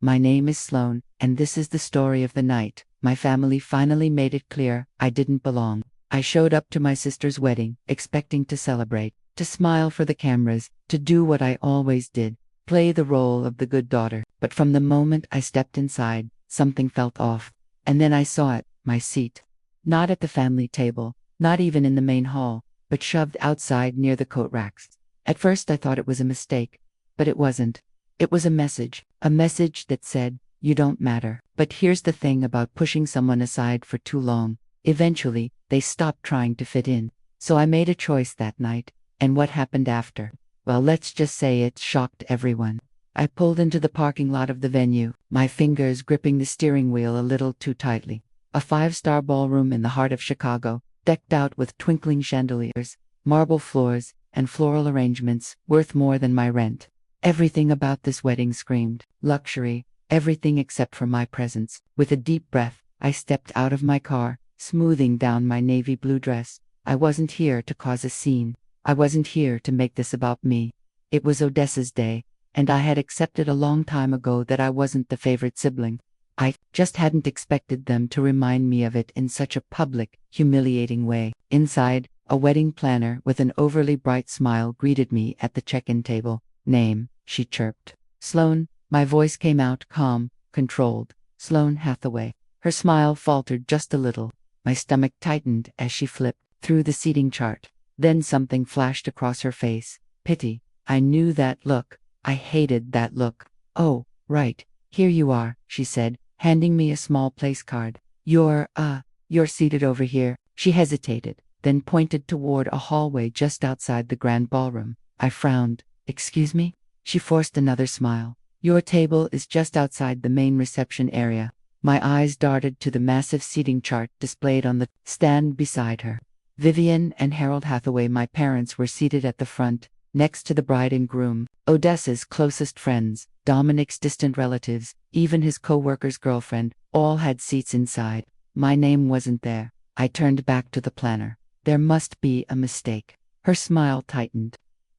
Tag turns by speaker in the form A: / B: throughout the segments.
A: My name is Sloane, and this is the story of the night. My family finally made it clear I didn't belong. I showed up to my sister's wedding, expecting to celebrate, to smile for the cameras, to do what I always did, play the role of the good daughter. But from the moment I stepped inside, something felt off. And then I saw it, my seat. Not at the family table, not even in the main hall, but shoved outside near the coat racks. At first I thought it was a mistake, but it wasn't. It was a message that said, "You don't matter." But here's the thing about pushing someone aside for too long. Eventually, they stopped trying to fit in. So I made a choice that night, and what happened after? Well, let's just say it shocked everyone. I pulled into the parking lot of the venue, my fingers gripping the steering wheel a little too tightly. A 5-star ballroom in the heart of Chicago, decked out with twinkling chandeliers, marble floors, and floral arrangements worth more than my rent. Everything about this wedding screamed luxury, everything except for my presence. With a deep breath, I stepped out of my car, smoothing down my navy blue dress. I wasn't here to cause a scene. I wasn't here to make this about me. It was Odessa's day, and I had accepted a long time ago that I wasn't the favorite sibling. I just hadn't expected them to remind me of it in such a public, humiliating way. Inside, a wedding planner with an overly bright smile greeted me at the check-in table. "Name," she chirped. "Sloane." My voice came out calm, controlled. "Sloane Hathaway." Her smile faltered just a little. My stomach tightened as she flipped through the seating chart. Then something flashed across her face. Pity. I knew that look. I hated that look. "Oh, right. Here you are," she said, handing me a small place card. You're seated over here." She hesitated, then pointed toward a hallway just outside the grand ballroom. I frowned. "Excuse me?" She forced another smile. "Your table is just outside the main reception area." My eyes darted to the massive seating chart displayed on the stand beside her. Vivian and Harold Hathaway, my parents, were seated at the front, next to the bride and groom, Odessa's closest friends, Dominic's distant relatives, even his co-worker's girlfriend, all had seats inside. My name wasn't there. I turned back to the planner. "There must be a mistake." Her smile tightened.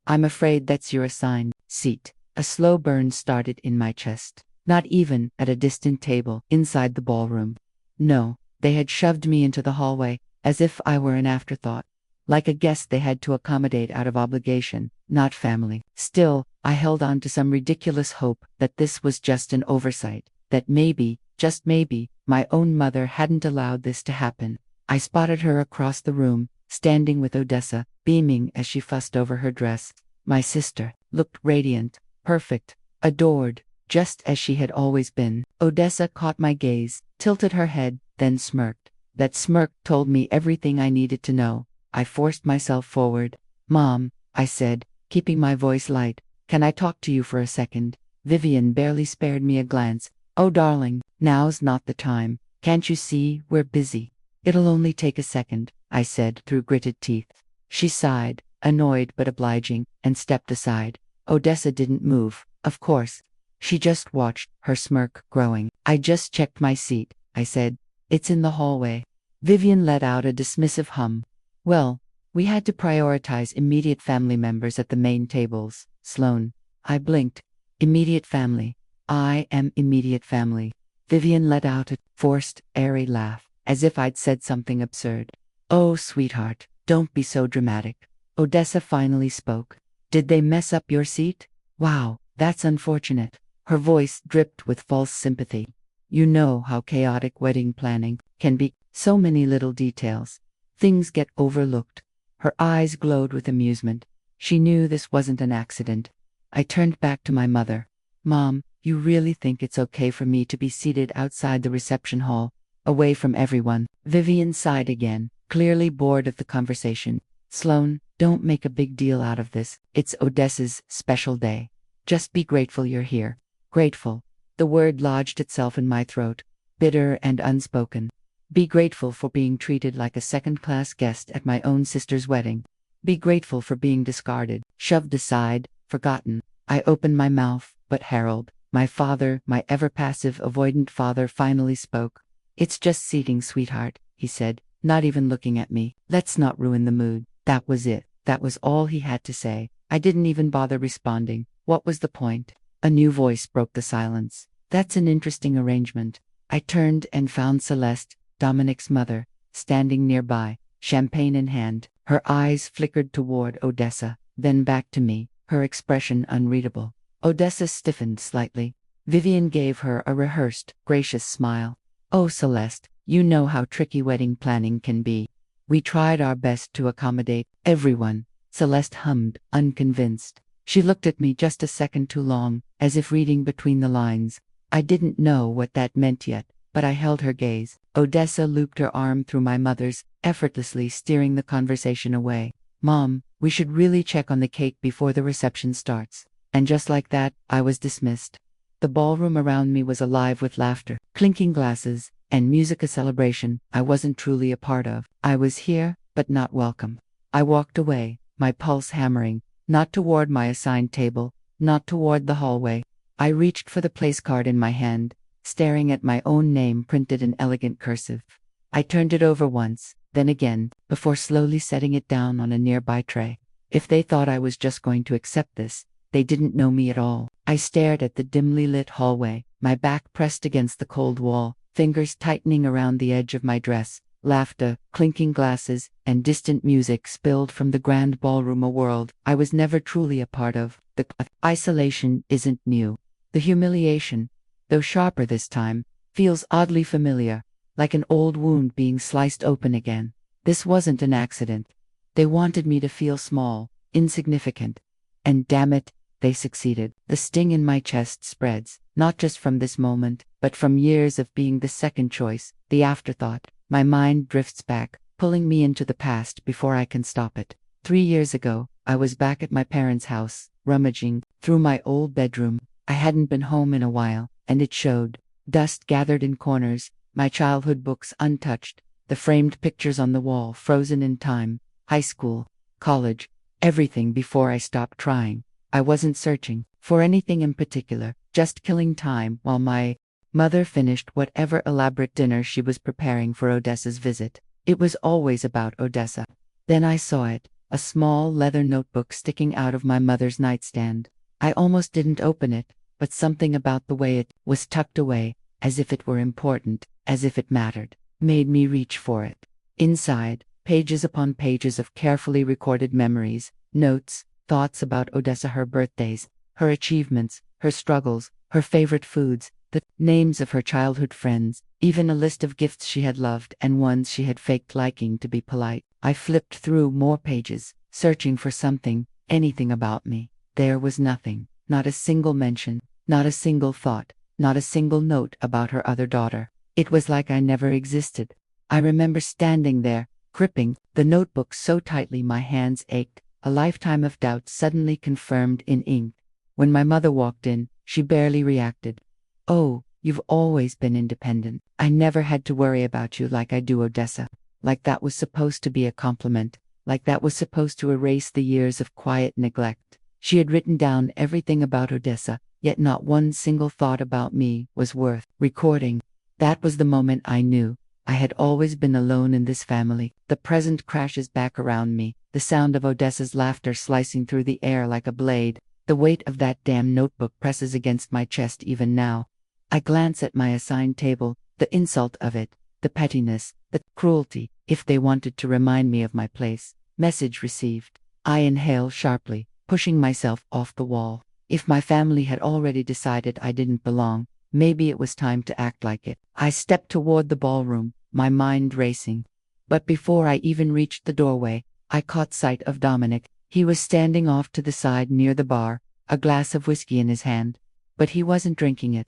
A: "I'm afraid that's your assigned seat." A slow burn started in my chest. Not even at a distant table inside the ballroom. No, they had shoved me into the hallway, as if I were an afterthought. Like a guest they had to accommodate out of obligation, not family. Still, I held on to some ridiculous hope that this was just an oversight, that maybe, just maybe, my own mother hadn't allowed this to happen. I spotted her across the room, standing with Odessa, beaming as she fussed over her dress. My sister looked radiant, perfect, adored, just as she had always been. Odessa caught my gaze, tilted her head, then smirked. That smirk told me everything I needed to know. I forced myself forward. "Mom," I said, keeping my voice light, "can I talk to you for a second?" Vivian barely spared me a glance. "Oh, darling, now's not the time. Can't you see we're busy?" "It'll only take a second," I said through gritted teeth. She sighed, annoyed but obliging, and stepped aside. Odessa didn't move, of course. She just watched, her smirk growing. "I just checked my seat," I said. "It's in the hallway." Vivian let out a dismissive hum. "Well, we had to prioritize immediate family members at the main tables, Sloane." I blinked. "Immediate family. I am immediate family." Vivian let out a forced, airy laugh, as if I'd said something absurd. "Oh, sweetheart, don't be so dramatic." Odessa finally spoke. "Did they mess up your seat?" "Wow, that's unfortunate." Her voice dripped with false sympathy. "You know how chaotic wedding planning can be. So many little details. Things get overlooked." Her eyes glowed with amusement. She knew this wasn't an accident. I turned back to my mother. "Mom, you really think it's okay for me to be seated outside the reception hall, away from everyone?" Vivian sighed again, clearly bored of the conversation. "Sloane, don't make a big deal out of this. It's Odessa's special day. Just be grateful you're here." Grateful. The word lodged itself in my throat, bitter and unspoken. Be grateful for being treated like a second-class guest at my own sister's wedding. Be grateful for being discarded, shoved aside, forgotten. I opened my mouth, but Harold, my father, my ever-passive, avoidant father, finally spoke. "It's just seating, sweetheart," he said, not even looking at me. "Let's not ruin the mood." That was it. That was all he had to say. I didn't even bother responding. What was the point? A new voice broke the silence. That's an interesting arrangement. I turned and found Celeste, Dominic's mother, standing nearby, champagne in hand. Her eyes flickered toward Odessa, then back to me, her expression unreadable. Odessa stiffened slightly. Vivian gave her a rehearsed, gracious smile. "Oh, Celeste, you know how tricky wedding planning can be. We tried our best to accommodate everyone," Celeste hummed, unconvinced. She looked at me just a second too long, as if reading between the lines. I didn't know what that meant yet, but I held her gaze. Odessa looped her arm through my mother's, effortlessly steering the conversation away. "Mom, we should really check on the cake before the reception starts." And just like that, I was dismissed. The ballroom around me was alive with laughter, clinking glasses, and music, a celebration I wasn't truly a part of. I was here, but not welcome. I walked away, my pulse hammering, not toward my assigned table, not toward the hallway. I reached for the place card in my hand, staring at my own name printed in elegant cursive. I turned it over once, then again, before slowly setting it down on a nearby tray. If they thought I was just going to accept this, they didn't know me at all. I stared at the dimly lit hallway, my back pressed against the cold wall, fingers tightening around the edge of my dress. Laughter, clinking glasses, and distant music spilled from the grand ballroom, a world I was never truly a part of. The isolation isn't new. The humiliation, though sharper this time, feels oddly familiar, like an old wound being sliced open again. This wasn't an accident. They wanted me to feel small, insignificant. And damn it, they succeeded. The sting in my chest spreads, not just from this moment, but from years of being the second choice, the afterthought. My mind drifts back, pulling me into the past before I can stop it. 3 years ago, I was back at my parents' house, rummaging through my old bedroom. I hadn't been home in a while, and it showed. Dust gathered in corners, my childhood books untouched, the framed pictures on the wall frozen in time, high school, college, everything before I stopped trying. I wasn't searching for anything in particular, just killing time while my mother finished whatever elaborate dinner she was preparing for Odessa's visit. It was always about Odessa. Then I saw it, a small leather notebook sticking out of my mother's nightstand. I almost didn't open it, but something about the way it was tucked away, as if it were important, as if it mattered, made me reach for it. Inside, pages upon pages of carefully recorded memories, notes, thoughts about Odessa, her birthdays, her achievements, her struggles, her favorite foods, the names of her childhood friends, even a list of gifts she had loved and ones she had faked liking to be polite. I flipped through more pages, searching for something, anything about me. There was nothing, not a single mention, not a single thought, not a single note about her other daughter. It was like I never existed. I remember standing there, gripping the notebook so tightly my hands ached, a lifetime of doubt suddenly confirmed in ink. When my mother walked in, she barely reacted. "Oh, you've always been independent. I never had to worry about you like I do, Odessa." Like that was supposed to be a compliment, like that was supposed to erase the years of quiet neglect. She had written down everything about Odessa, yet not one single thought about me was worth recording. That was the moment I knew I had always been alone in this family. The present crashes back around me, the sound of Odessa's laughter slicing through the air like a blade. The weight of that damn notebook presses against my chest even now. I glance at my assigned table, the insult of it, the pettiness, the cruelty. If they wanted to remind me of my place. Message received. I inhale sharply, pushing myself off the wall. If my family had already decided I didn't belong, maybe it was time to act like it. I stepped toward the ballroom, my mind racing. But before I even reached the doorway, I caught sight of Dominic. He was standing off to the side near the bar, a glass of whiskey in his hand. But he wasn't drinking it.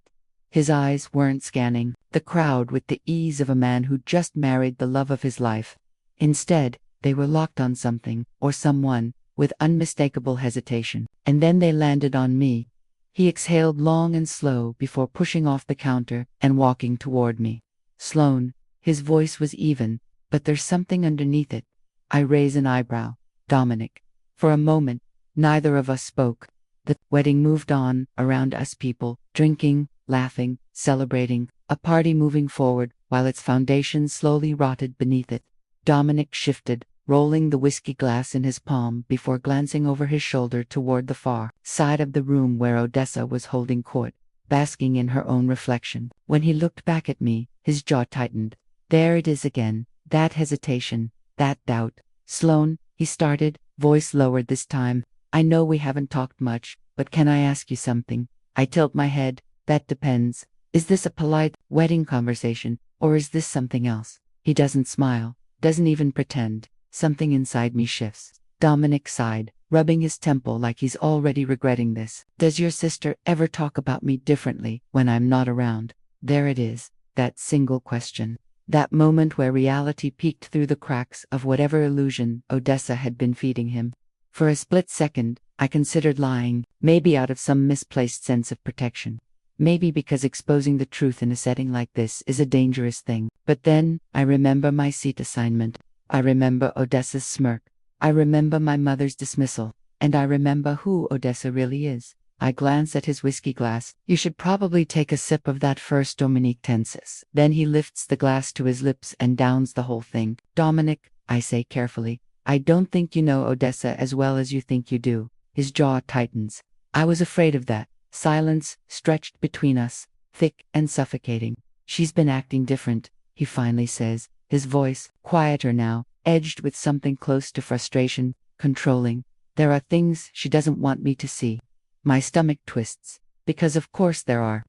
A: His eyes weren't scanning the crowd with the ease of a man who just married the love of his life. Instead, they were locked on something, or someone, with unmistakable hesitation. And then they landed on me. He exhaled long and slow before pushing off the counter and walking toward me. "Sloane." His voice was even, but there's something underneath it. I raise an eyebrow. "Dominic." For a moment, neither of us spoke. The wedding moved on around us, people, drinking, laughing, celebrating, a party moving forward while its foundation slowly rotted beneath it. Dominic shifted, rolling the whiskey glass in his palm before glancing over his shoulder toward the far side of the room where Odessa was holding court. basking in her own reflection. When he looked back at me, his jaw tightened. There it is again, that hesitation, that doubt. Sloan, he started, voice lowered this time. I know we haven't talked much, but can I ask you something? I tilt my head. That depends. Is this a polite wedding conversation, or is this something else? He doesn't smile, doesn't even pretend. Something inside me shifts. Dominic sighed, rubbing his temple like he's already regretting this. Does your sister ever talk about me differently when I'm not around? There it is, that single question. That moment where reality peeked through the cracks of whatever illusion Odessa had been feeding him. For a split second, I considered lying, maybe out of some misplaced sense of protection. Maybe because exposing the truth in a setting like this is a dangerous thing. But then, I remember my seat assignment. I remember Odessa's smirk. I remember my mother's dismissal. And I remember who Odessa really is. I glance at his whiskey glass. You should probably take a sip of that first, Dominique tenses. Then he lifts the glass to his lips and downs the whole thing. Dominic, I say carefully, I don't think you know Odessa as well as you think you do. His jaw tightens. I was afraid of that. Silence stretched between us, thick and suffocating. She's been acting different, he finally says, his voice, quieter now, edged with something close to frustration, controlling. There are things she doesn't want me to see. My stomach twists, because of course there are.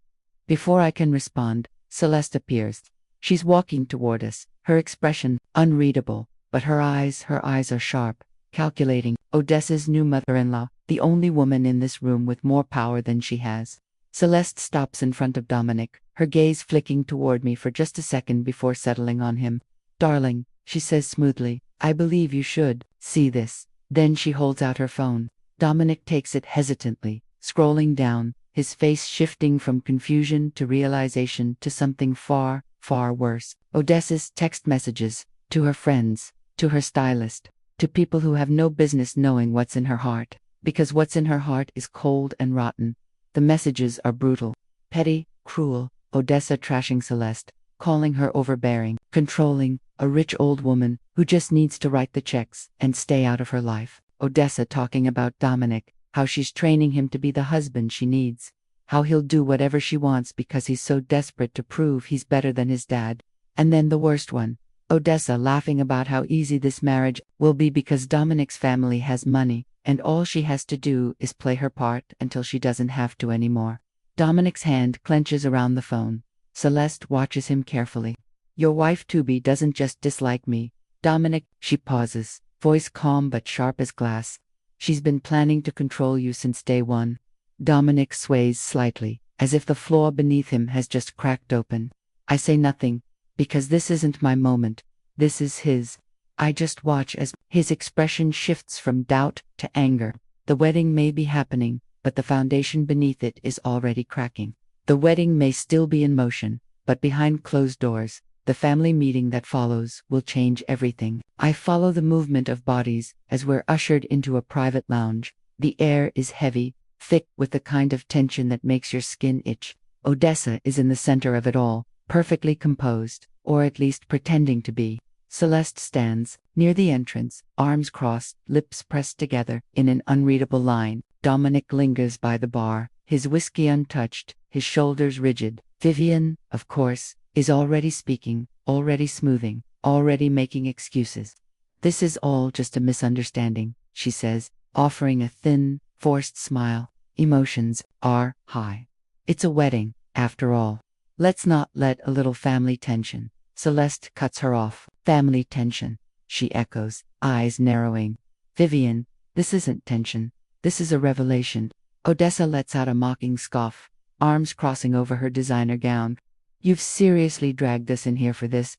A: Before I can respond, Celeste appears. She's walking toward us, her expression unreadable, but her eyes are sharp, calculating. Odessa's new mother-in-law, the only woman in this room with more power than she has. Celeste stops in front of Dominic, her gaze flicking toward me for just a second before settling on him. Darling, she says smoothly, I believe you should see this. Then she holds out her phone. Dominic takes it hesitantly, scrolling down, his face shifting from confusion to realization to something far, far worse. Odessa's text messages, to her friends, to her stylist, to people who have no business knowing what's in her heart. Because what's in her heart is cold and rotten. The messages are brutal, petty, cruel. Odessa trashing Celeste, calling her overbearing, controlling, a rich old woman who just needs to write the checks and stay out of her life. Odessa talking about Dominic, how she's training him to be the husband she needs, how he'll do whatever she wants because he's so desperate to prove he's better than his dad. And then the worst one, Odessa laughing about how easy this marriage will be because Dominic's family has money, and all she has to do is play her part until she doesn't have to anymore. Dominic's hand clenches around the phone. Celeste watches him carefully. Your wife to-be doesn't just dislike me, Dominic. She pauses, voice calm but sharp as glass. She's been planning to control you since day one. Dominic sways slightly, as if the floor beneath him has just cracked open. I say nothing, because this isn't my moment. This is his. I just watch as his expression shifts from doubt to anger. The wedding may be happening, but the foundation beneath it is already cracking. The wedding may still be in motion, but behind closed doors, the family meeting that follows will change everything. I follow the movement of bodies as we're ushered into a private lounge. The air is heavy, thick with the kind of tension that makes your skin itch. Odessa is in the center of it all, perfectly composed, or at least pretending to be. Celeste stands, near the entrance, arms crossed, lips pressed together, in an unreadable line. Dominic lingers by the bar, his whiskey untouched, his shoulders rigid. Vivian, of course, is already speaking, already smoothing, already making excuses. This is all just a misunderstanding, she says, offering a thin, forced smile. Emotions are high. It's a wedding, after all. Let's not let a little family tension. Celeste cuts her off. Family tension, she echoes, eyes narrowing. Vivian, this isn't tension. This is a revelation. Odessa lets out a mocking scoff, arms crossing over her designer gown. You've seriously dragged us in here for this?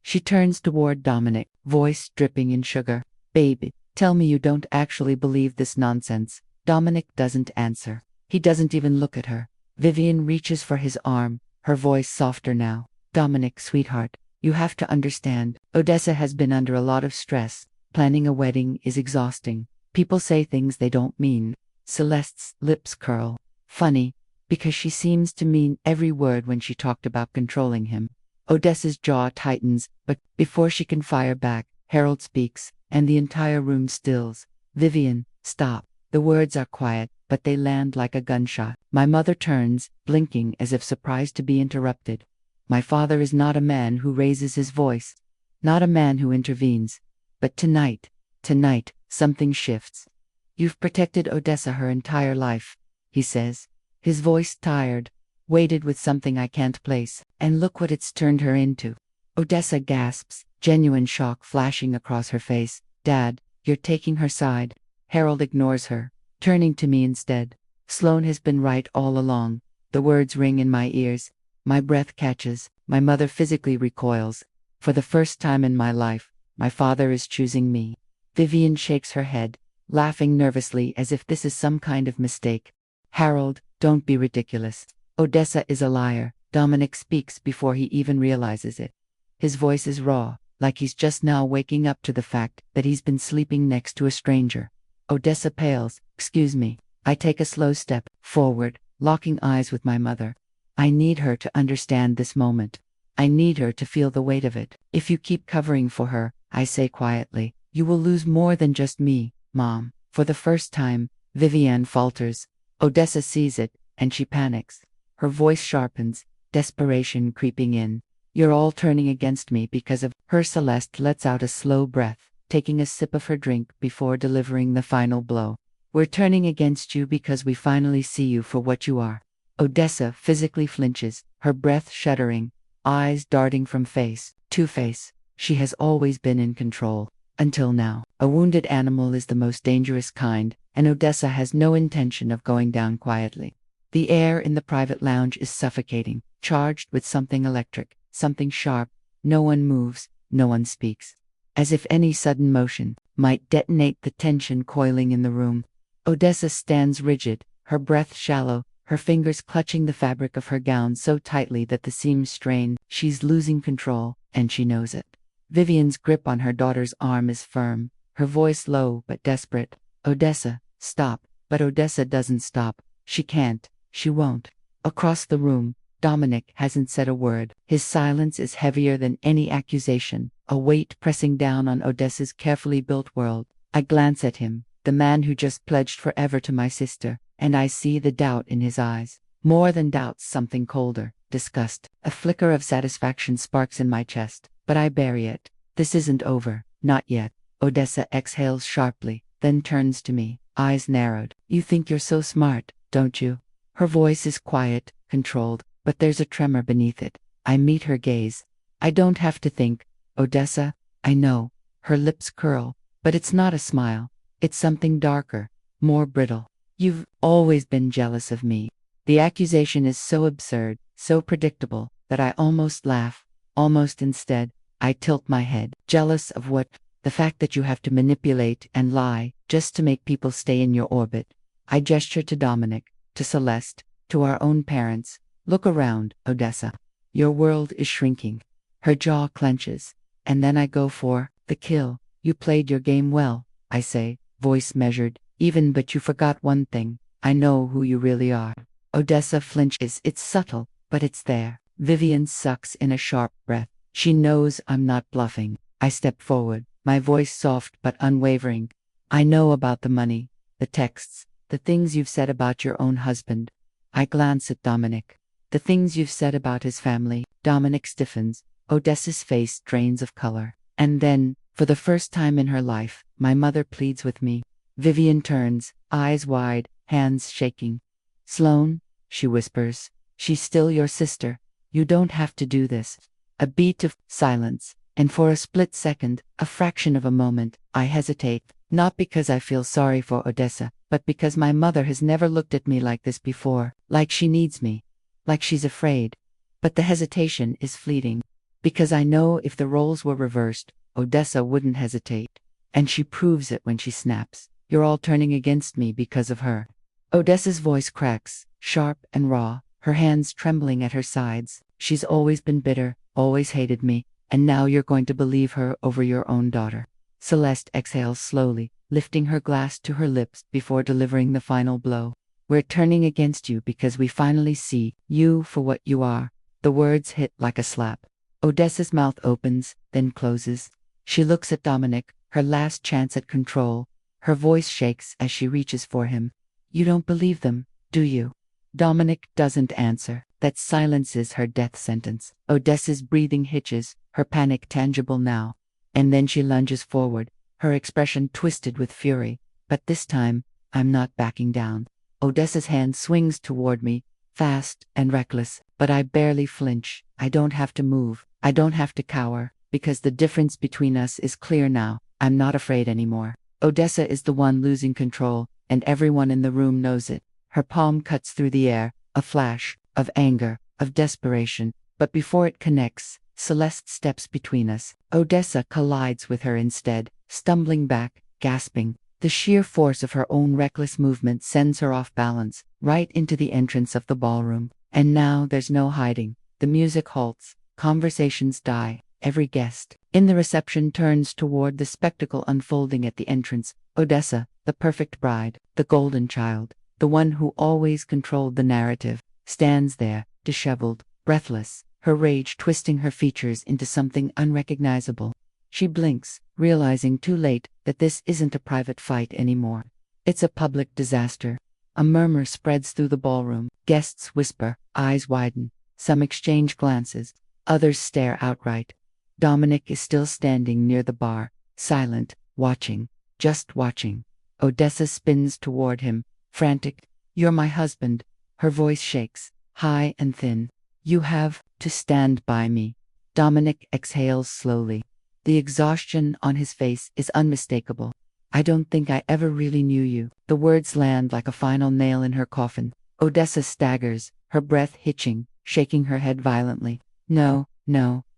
A: She turns toward Dominic, voice dripping in sugar. Baby, tell me you don't actually believe this nonsense. Dominic doesn't answer. He doesn't even look at her. Vivian reaches for his arm, her voice softer now. Dominic, sweetheart, you have to understand, Odessa has been under a lot of stress. Planning a wedding is exhausting. People say things they don't mean. Celeste's lips curl. Funny, because she seems to mean every word when she talked about controlling him. Odessa's jaw tightens, but before she can fire back, Harold speaks, and the entire room stills. Vivian, stop. The words are quiet, but but they land like a gunshot. My mother turns, blinking as if surprised to be interrupted. My father is not a man who raises his voice, not a man who intervenes. But tonight, something shifts. You've protected Odessa her entire life, he says, his voice tired, weighted with something I can't place, and look what it's turned her into. Odessa gasps, genuine shock flashing across her face. Dad, you're taking her side. Harold ignores her, turning to me instead. Sloane has been right all along. The words ring in my ears. My breath catches. My mother physically recoils. For the first time in my life, my father is choosing me. Vivian shakes her head, laughing nervously as if this is some kind of mistake. Harold, don't be ridiculous. Odessa is a liar. Dominic speaks before he even realizes it. His voice is raw, like he's just now waking up to the fact that he's been sleeping next to a stranger. Odessa pales. Excuse me. I take a slow step forward, locking eyes with my mother. I need her to understand this moment. I need her to feel the weight of it. If you keep covering for her, I say quietly, you will lose more than just me, Mom. For the first time, Vivian falters. Odessa sees it, and she panics. Her voice sharpens, desperation creeping in. You're all turning against me because of her. Celeste lets out a slow breath, taking a sip of her drink before delivering the final blow. We're turning against you because we finally see you for what you are. Odessa physically flinches, her breath shuddering, eyes darting from face to face. She has always been in control. Until now. A wounded animal is the most dangerous kind, and Odessa has no intention of going down quietly. The air in the private lounge is suffocating, charged with something electric, something sharp. No one moves, no one speaks. As if any sudden motion might detonate the tension coiling in the room. Odessa stands rigid, her breath shallow, her fingers clutching the fabric of her gown so tightly that the seams strain. She's losing control, and she knows it. Vivian's grip on her daughter's arm is firm, her voice low but desperate. Odessa, stop. But Odessa doesn't stop. She can't. She won't. Across the room, Dominic hasn't said a word. His silence is heavier than any accusation, a weight pressing down on Odessa's carefully built world. I glance at him, the man who just pledged forever to my sister, and I see the doubt in his eyes. More than doubt, something colder, disgust. A flicker of satisfaction sparks in my chest, but I bury it. This isn't over, not yet. Odessa exhales sharply, then turns to me, eyes narrowed. You think you're so smart, don't you? Her voice is quiet, controlled, but there's a tremor beneath it. I meet her gaze. I don't have to think. Odessa, I know. Her lips curl, but it's not a smile. It's something darker, more brittle. You've always been jealous of me. The accusation is so absurd, so predictable, that I almost laugh. Almost instead, I tilt my head. Jealous of what? The fact that you have to manipulate and lie just to make people stay in your orbit. I gesture to Dominic, to Celeste, to our own parents. Look around, Odessa. Your world is shrinking. Her jaw clenches. And then I go for the kill. You played your game well, I say, voice measured. Even but you forgot one thing. I know who you really are. Odessa flinches. It's subtle, but it's there. Vivian sucks in a sharp breath. She knows I'm not bluffing. I step forward, my voice soft but unwavering. I know about the money, the texts, the things you've said about your own husband. I glance at Dominic. The things you've said about his family. Dominic stiffens. Odessa's face drains of color. And then, for the first time in her life, my mother pleads with me. Vivian turns, eyes wide, hands shaking. Sloane, she whispers, she's still your sister. You don't have to do this. A beat of silence, and for a split second, a fraction of a moment, I hesitate, not because I feel sorry for Odessa, but because my mother has never looked at me like this before, like she needs me, like she's afraid. But the hesitation is fleeting, because I know if the roles were reversed, Odessa wouldn't hesitate. And she proves it when she snaps. You're all turning against me because of her. Odessa's voice cracks, sharp and raw, her hands trembling at her sides. She's always been bitter, always hated me, and now you're going to believe her over your own daughter. Celeste exhales slowly, lifting her glass to her lips before delivering the final blow. We're turning against you because we finally see you for what you are. The words hit like a slap. Odessa's mouth opens, then closes. She looks at Dominic, her last chance at control. Her voice shakes as she reaches for him. You don't believe them, do you? Dominic doesn't answer. That silence is her death sentence. Odessa's breathing hitches, her panic tangible now. And then she lunges forward, her expression twisted with fury. But this time, I'm not backing down. Odessa's hand swings toward me, fast and reckless, but I barely flinch. I don't have to move. I don't have to cower, because the difference between us is clear now. I'm not afraid anymore. Odessa is the one losing control, and everyone in the room knows it. Her palm cuts through the air, a flash of anger, of desperation, but before it connects, Celeste steps between us. Odessa collides with her instead, stumbling back, gasping. The sheer force of her own reckless movement sends her off balance, right into the entrance of the ballroom. And now there's no hiding. The music halts, conversations die, every guest in the reception turns toward the spectacle unfolding at the entrance. Odessa, the perfect bride, the golden child, the one who always controlled the narrative, stands there, disheveled, breathless, her rage twisting her features into something unrecognizable. She blinks, realizing too late that this isn't a private fight anymore. It's a public disaster. A murmur spreads through the ballroom. Guests whisper, eyes widen. Some exchange glances. Others stare outright. Dominic is still standing near the bar, silent, watching, just watching. Odessa spins toward him, frantic. You're my husband. Her voice shakes, high and thin. You have to stand by me. Dominic exhales slowly. The exhaustion on his face is unmistakable. I don't think I ever really knew you. The words land like a final nail in her coffin. Odessa staggers, her breath hitching, shaking her head violently. No,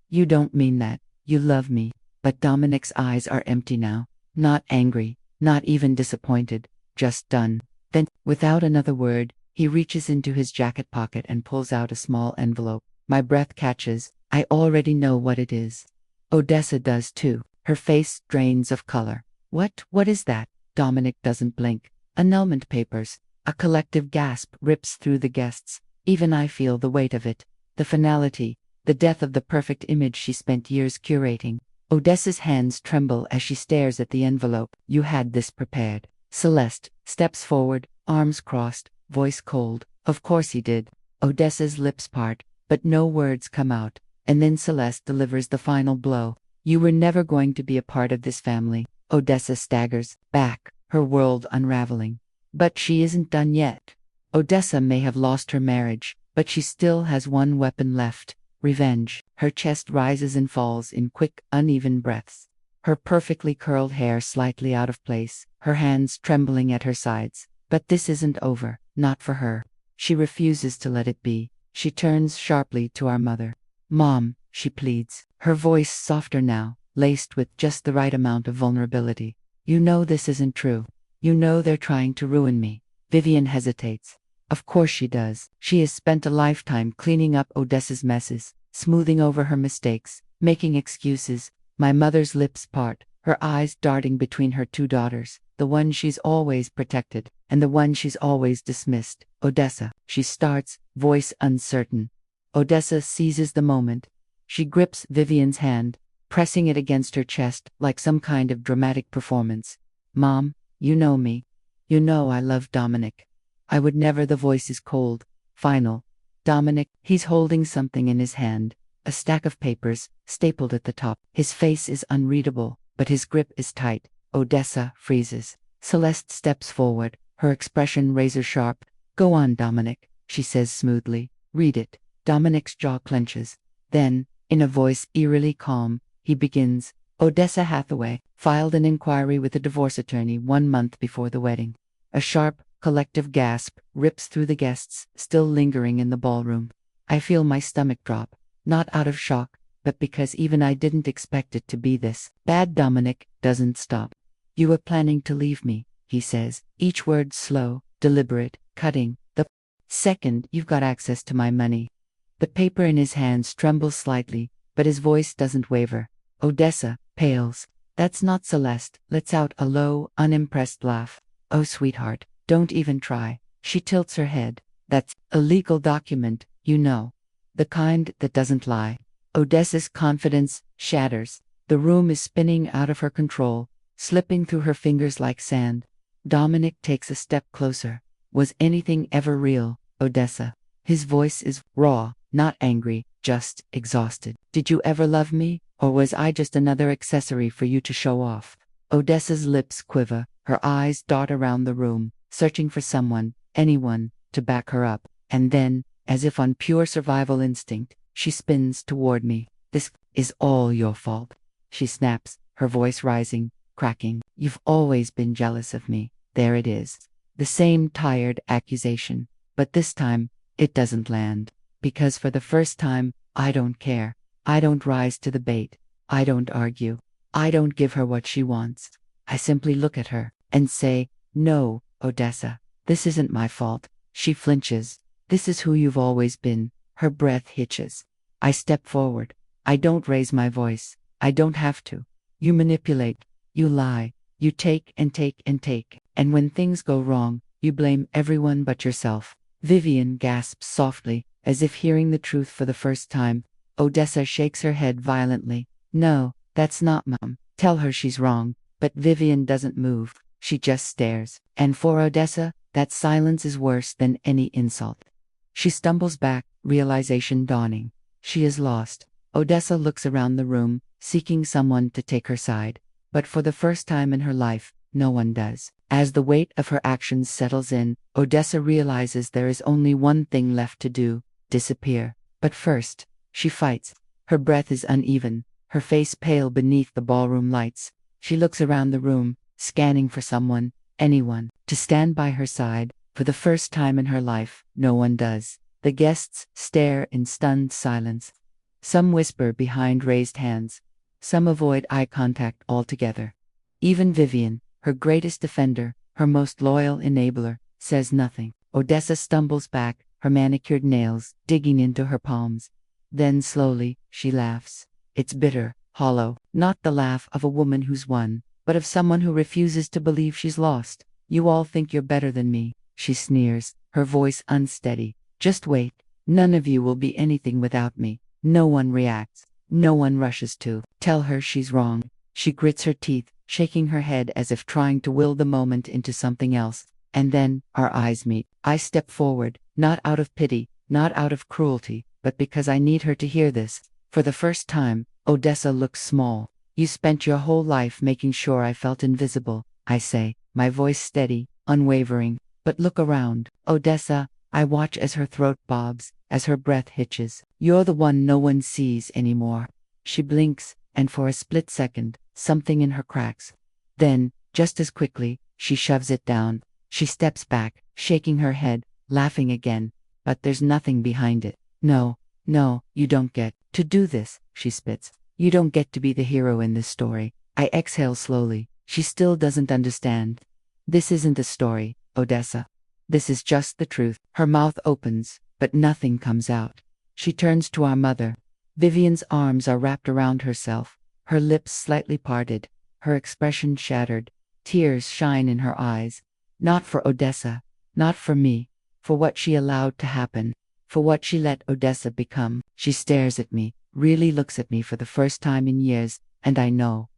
A: you don't mean that. You love me. But Dominic's eyes are empty now. Not angry, not even disappointed, just done. Then, without another word, he reaches into his jacket pocket and pulls out a small envelope. My breath catches. I already know what it is. Odessa does too. Her face drains of color. What is that? Dominic doesn't blink. Annulment papers. A collective gasp rips through the guests. Even I feel the weight of it. The finality. The death of the perfect image she spent years curating. Odessa's hands tremble as she stares at the envelope. You had this prepared. Celeste steps forward, arms crossed, voice cold. Of course he did. Odessa's lips part, but no words come out. And then Celeste delivers the final blow. You were never going to be a part of this family. Odessa staggers back, her world unraveling. But she isn't done yet. Odessa may have lost her marriage, but she still has one weapon left: revenge. Her chest rises and falls in quick, uneven breaths. Her perfectly curled hair slightly out of place, her hands trembling at her sides. But this isn't over, not for her. She refuses to let it be. She turns sharply to our mother. Mom, she pleads, her voice softer now, laced with just the right amount of vulnerability. You know this isn't true. You know they're trying to ruin me. Vivian hesitates. Of course she does. She has spent a lifetime cleaning up Odessa's messes, smoothing over her mistakes, making excuses. My mother's lips part, her eyes darting between her two daughters, the one she's always protected, and the one she's always dismissed. Odessa, she starts, voice uncertain. Odessa seizes the moment. She grips Vivian's hand, pressing it against her chest like some kind of dramatic performance. Mom, you know me. You know I love Dominic. I would never. The voice is cold, final. Dominic, he's holding something in his hand, a stack of papers, stapled at the top. His face is unreadable, but his grip is tight. Odessa freezes. Celeste steps forward, her expression razor sharp. Go on, Dominic, she says smoothly. Read it. Dominic's jaw clenches. Then, in a voice eerily calm, he begins. Odessa Hathaway filed an inquiry with a divorce attorney 1 month before the wedding. A sharp, collective gasp rips through the guests still lingering in the ballroom. I feel my stomach drop, not out of shock, but because even I didn't expect it to be this bad. Dominic doesn't stop. You were planning to leave me, he says, each word slow, deliberate, cutting. The second you've got access to my money. The paper in his hands trembles slightly, but his voice doesn't waver. Odessa pales. That's not Celeste. Lets out a low, unimpressed laugh. Oh, sweetheart, don't even try. She tilts her head. That's a legal document, you know. The kind that doesn't lie. Odessa's confidence shatters. The room is spinning out of her control, slipping through her fingers like sand. Dominic takes a step closer. Was anything ever real, Odessa? His voice is raw, not angry, just exhausted. Did you ever love me, or was I just another accessory for you to show off? Odessa's lips quiver, her eyes dart around the room, searching for someone, anyone, to back her up. And then, as if on pure survival instinct, she spins toward me. This is all your fault, she snaps, her voice rising, cracking. You've always been jealous of me. There it is. The same tired accusation. But this time, it doesn't land. Because for the first time, I don't care. I don't rise to the bait. I don't argue. I don't give her what she wants. I simply look at her and say, no, Odessa, this isn't my fault. She flinches. This is who you've always been. Her breath hitches. I step forward. I don't raise my voice. I don't have to. You manipulate. You lie. You take and take and take. And when things go wrong, you blame everyone but yourself. Vivian gasps softly, as if hearing the truth for the first time. Odessa shakes her head violently. No, that's not Mom. Tell her she's wrong. But Vivian doesn't move. She just stares. And for Odessa, that silence is worse than any insult. She stumbles back, realization dawning. She is lost. Odessa looks around the room, seeking someone to take her side. But for the first time in her life, no one does. As the weight of her actions settles in, Odessa realizes there is only one thing left to do: disappear. But first, she fights. Her breath is uneven, her face pale beneath the ballroom lights. She looks around the room, scanning for someone, anyone, to stand by her side. For the first time in her life, no one does. The guests stare in stunned silence. Some whisper behind raised hands. Some avoid eye contact altogether. Even Vivian, her greatest defender, her most loyal enabler, says nothing. Odessa stumbles back, her manicured nails digging into her palms. Then slowly, she laughs. It's bitter, hollow, not the laugh of a woman who's won, but of someone who refuses to believe she's lost. You all think you're better than me, she sneers, her voice unsteady. Just wait. None of you will be anything without me. No one reacts. No one rushes to tell her she's wrong. She grits her teeth, shaking her head as if trying to will the moment into something else. And then, our eyes meet. I step forward, not out of pity, not out of cruelty, but because I need her to hear this. For the first time, Odessa looks small. You spent your whole life making sure I felt invisible, I say, my voice steady, unwavering. But look around, Odessa. I watch as her throat bobs, as her breath hitches. You're the one no one sees anymore. She blinks, and for a split second, something in her cracks. Then, just as quickly, she shoves it down. She steps back, shaking her head, laughing again. But there's nothing behind it. No, you don't get to do this, she spits. You don't get to be the hero in this story. I exhale slowly. She still doesn't understand. This isn't a story, Odessa. This is just the truth. Her mouth opens, but nothing comes out. She turns to our mother. Vivian's arms are wrapped around herself, her lips slightly parted, her expression shattered. Tears shine in her eyes. Not for Odessa, not for me, for what she allowed to happen, for what she let Odessa become. She stares at me, really looks at me for the first time in years, and I know,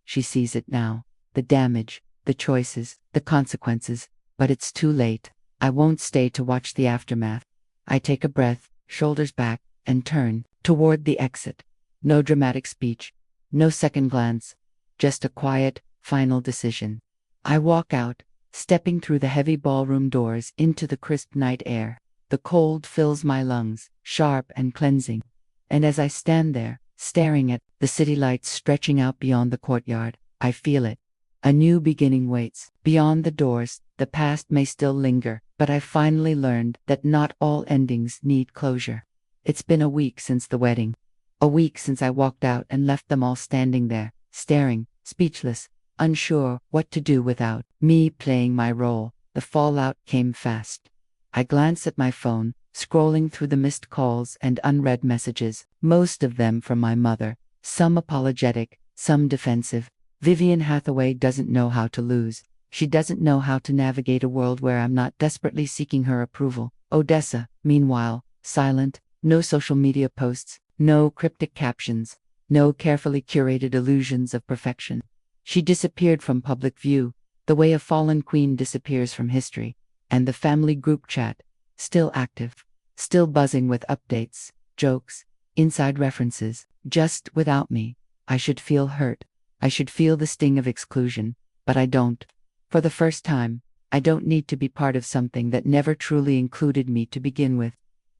A: she sees it now. The damage, the choices, the consequences. But it's too late. I won't stay to watch the aftermath. I take a breath, shoulders back, and turn toward the exit. No dramatic speech, no second glance, just a quiet, final decision. I walk out, stepping through the heavy ballroom doors into the crisp night air. The cold fills my lungs, sharp and cleansing. And as I stand there, staring at the city lights stretching out beyond the courtyard, I feel it. A new beginning waits. Beyond the doors, the past may still linger, but I've finally learned that not all endings need closure. It's been a week since the wedding. A week since I walked out and left them all standing there, staring, speechless, unsure what to do without me playing my role. The fallout came fast. I glance at my phone, scrolling through the missed calls and unread messages, most of them from my mother, some apologetic, some defensive. Vivian Hathaway doesn't know how to lose. She doesn't know how to navigate a world where I'm not desperately seeking her approval. Odessa, meanwhile, silent, no social media posts, no cryptic captions, no carefully curated illusions of perfection. She disappeared from public view, the way a fallen queen disappears from history. And the family group chat, still active, still buzzing with updates, jokes, inside references, just without me. I should feel hurt. I should feel the sting of exclusion, but I don't. For the first time, I don't need to be part of something that never truly included me to begin with.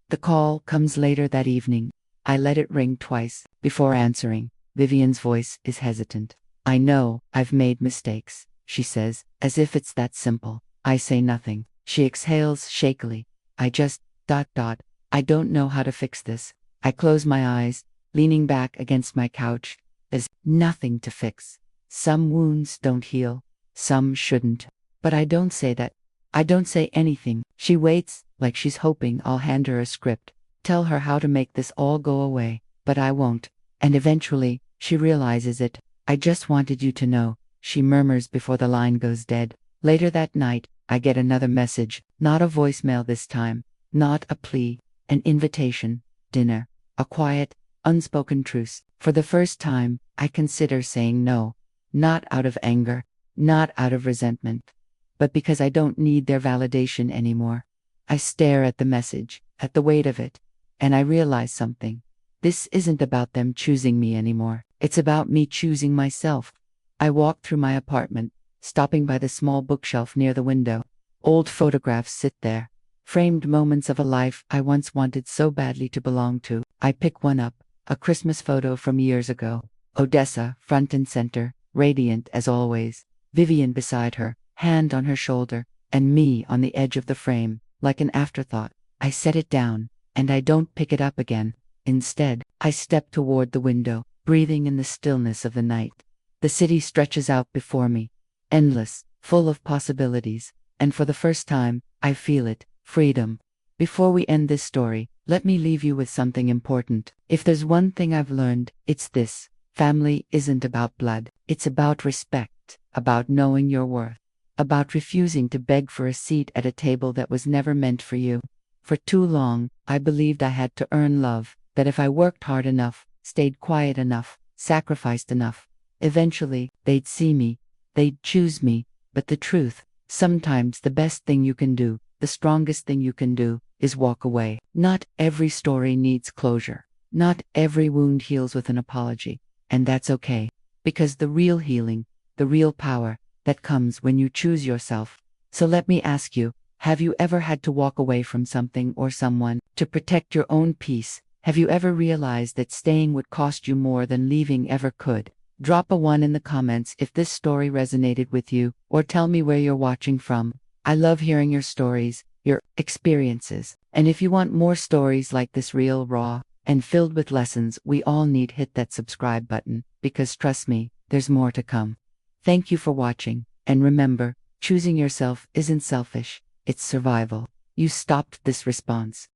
A: The call comes later that evening. I let it ring twice before answering. Vivian's voice is hesitant. I know I've made mistakes, she says, as if it's that simple. I say nothing. She exhales shakily. I just, I don't know how to fix this. I close my eyes, leaning back against my couch. There's nothing to fix. Some wounds don't heal. Some shouldn't. But I don't say that. I don't say anything. She waits, like she's hoping I'll hand her a script, tell her how to make this all go away, but I won't. And eventually, she realizes it. I just wanted you to know, she murmurs before the line goes dead. Later that night, I get another message, not a voicemail this time, not a plea, an invitation, dinner, a quiet, unspoken truce. For the first time, I consider saying no, not out of anger, not out of resentment, but because I don't need their validation anymore. I stare at the message, at the weight of it, and I realize something. This isn't about them choosing me anymore. It's about me choosing myself. I walk through my apartment, stopping by the small bookshelf near the window. Old photographs sit there, framed moments of a life I once wanted so badly to belong to. I pick one up, a Christmas photo from years ago. Odessa, front and center, radiant as always. Vivian beside her, hand on her shoulder, and me on the edge of the frame, like an afterthought. I set it down, and I don't pick it up again. Instead, I step toward the window, breathing in the stillness of the night. The city stretches out before me, endless, full of possibilities, and for the first time, I feel it, freedom. Before we end this story, let me leave you with something important. If there's one thing I've learned, it's this. Family isn't about blood. It's about respect, about knowing your worth, about refusing to beg for a seat at a table that was never meant for you. For too long, I believed I had to earn love, that if I worked hard enough, stayed quiet enough, sacrificed enough, eventually, they'd see me, they'd choose me. But the truth, sometimes the best thing you can do, the strongest thing you can do, is walk away. Not every story needs closure. Not every wound heals with an apology. And that's okay. Because the real healing, the real power, that comes when you choose yourself. So let me ask you, have you ever had to walk away from something or someone to protect your own peace? Have you ever realized that staying would cost you more than leaving ever could? Drop a 1 in the comments if this story resonated with you, or tell me where you're watching from. I love hearing your stories, your experiences. And if you want more stories like this, real, raw, and filled with lessons we all need, hit that subscribe button, because trust me, there's more to come. Thank you for watching, and remember, choosing yourself isn't selfish, it's survival. You stopped this response.